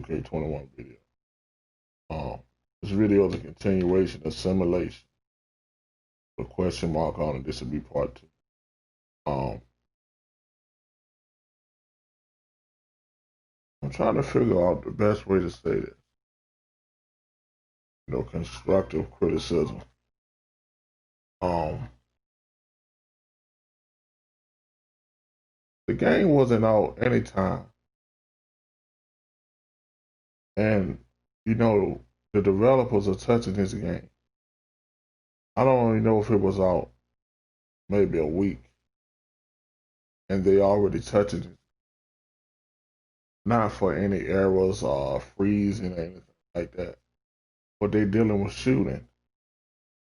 Nba2k21 video. This video is a continuation of simulation. The question mark on it. This will be part 2. I'm trying to figure out the best way to say this. Constructive criticism. The game wasn't out anytime. And, the developers are touching this game. I don't even know if it was out maybe a week. And they already touching it. Not for any errors or freezing or anything like that. But they dealing with shooting.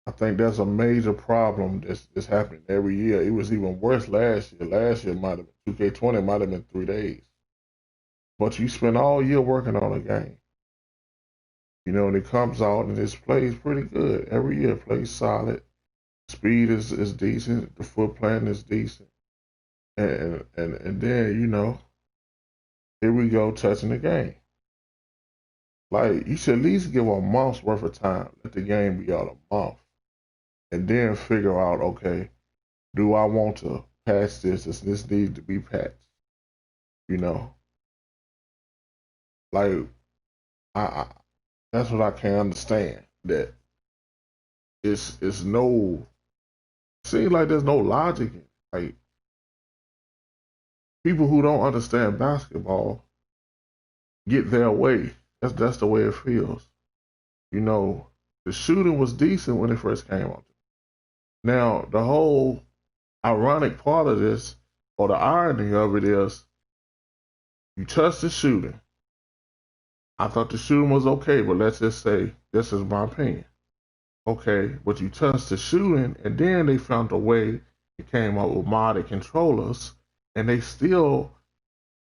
I think that's a major problem that's happening every year. It was even worse last year. Last year might have been 2K20 might have been 3 days. But you spend all year working on a game. And it comes out and it plays pretty good. Every year it plays solid. Speed is decent. The foot plan is decent. And then, here we go touching the game. Like, you should at least give a month's worth of time. Let the game be out a month. And then figure out, okay, do I want to patch this? Does this need to be patched? Like, I that's what I can't understand. That it's no, seems like there's no logic in it. Like, people who don't understand basketball get their way. That's the way it feels. The shooting was decent when it first came out. Now, the whole ironic part of this, or the irony of it is, you touch the shooting. I thought the shooting was okay, but let's just say, this is my opinion. Okay, but you touched the shooting, and then they found a way, it came out with modded controllers, and they still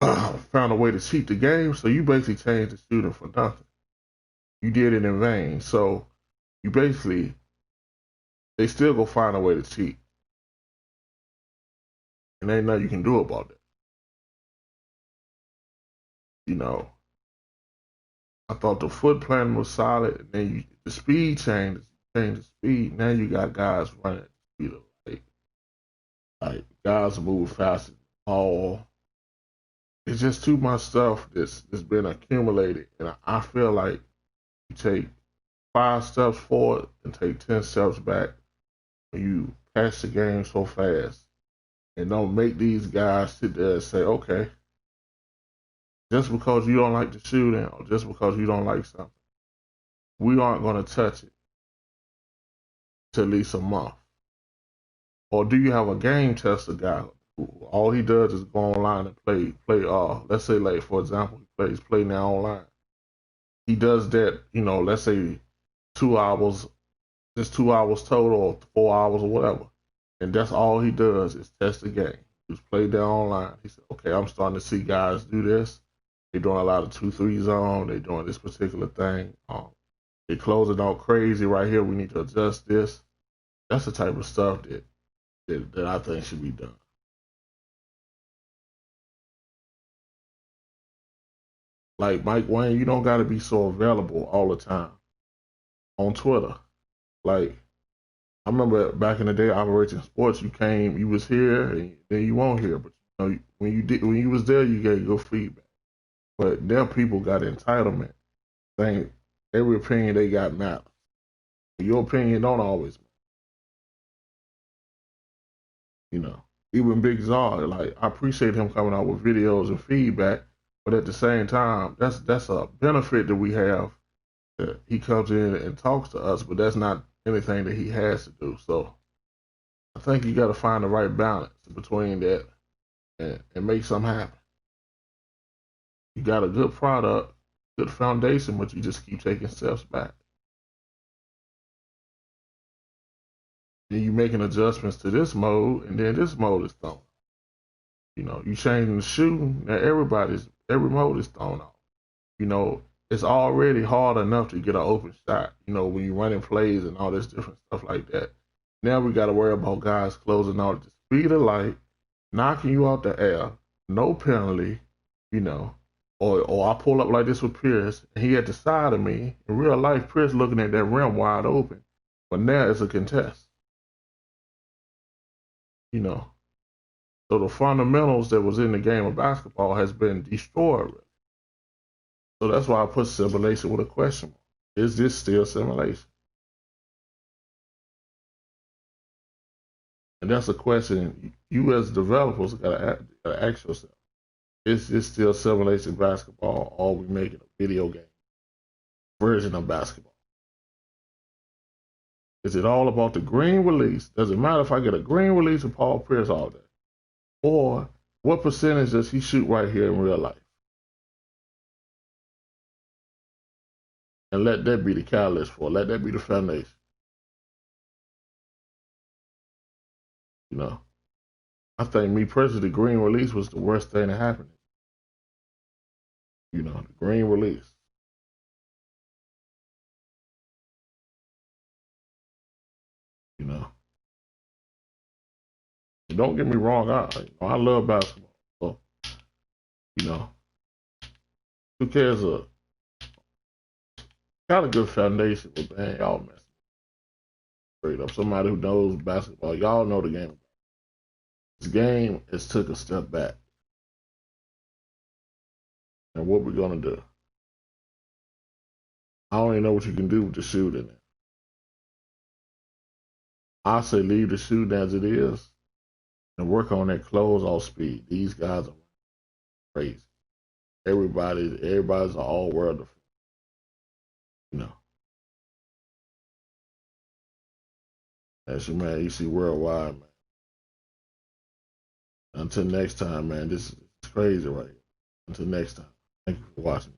found a way to cheat the game, so you basically changed the shooting for nothing. You did it in vain. So you basically, they still go find a way to cheat. And ain't nothing you can do about that. I thought the foot plan was solid, and then the speed changed the speed. Now you got guys running at the speed of like guys move faster than all. It's just too much stuff that's been accumulated, and I feel like you take 5 steps forward and take 10 steps back when you patch the game so fast, and don't make these guys sit there and say, okay, just because you don't like the shooting or just because you don't like something, we aren't going to touch it to at least a month. Or do you have a game tester guy who all he does is go online and play let's say, like, for example, he plays Play Now online. He does that, let's say 2 hours, just 2 hours total, or 4 hours or whatever. And that's all he does is test the game. Just play there online. He said, okay, I'm starting to see guys do this. They're doing a lot of 2-3 zone. They're doing this particular thing. They're closing out crazy right here. We need to adjust this. That's the type of stuff that I think should be done. Like Mike Wayne, you don't got to be so available all the time on Twitter. Like, I remember back in the day, Operation Sports, you was here, and then you weren't here. But when you was there, you gave good feedback. But now people got entitlement. Think every opinion they got matters. Your opinion don't always matter. Even Big Czar, like, I appreciate him coming out with videos and feedback, but at the same time, that's a benefit that we have, that he comes in and talks to us, but that's not anything that he has to do. So I think you got to find the right balance between that and make something happen. You got a good product, good foundation, but you just keep taking steps back. Then you making adjustments to this mode, and then this mode is thrown. You changing the shooting, now every mode is thrown off. It's already hard enough to get an open shot, when you're running plays and all this different stuff like that. Now we got to worry about guys closing out at the speed of light, knocking you out the air, no penalty, Or I pull up like this with Pierce, and he at the side of me. In real life, Pierce looking at that rim wide open. But now it's a contest. You know. So the fundamentals that was in the game of basketball has been destroyed. So that's why I put simulation with a question mark. Is this still simulation? And that's a question you as developers gotta ask yourself. Is this still simulation basketball, or are we making a video game version of basketball? Is it all about the green release? Does it matter if I get a green release of Paul Pierce all day? Or what percentage does he shoot right here in real life? And let that be the catalyst for it. Let that be the foundation. You know, I think me personally, the green release was the worst thing that happened. You know, the green release. You know, and don't get me wrong. I love basketball. So, you know, 2K is got a good foundation, but man, y'all messing straight up. Somebody who knows basketball, y'all know the game. This game has took a step back. And what we're gonna do? I don't even know what you can do with the shooting. I say leave the shooting as it is and work on that closeout speed. These guys are crazy. Everybody's an all worlder. You know. That's your man, you see worldwide, man. Until next time, man. This is crazy right here. Until next time. Thank you for watching.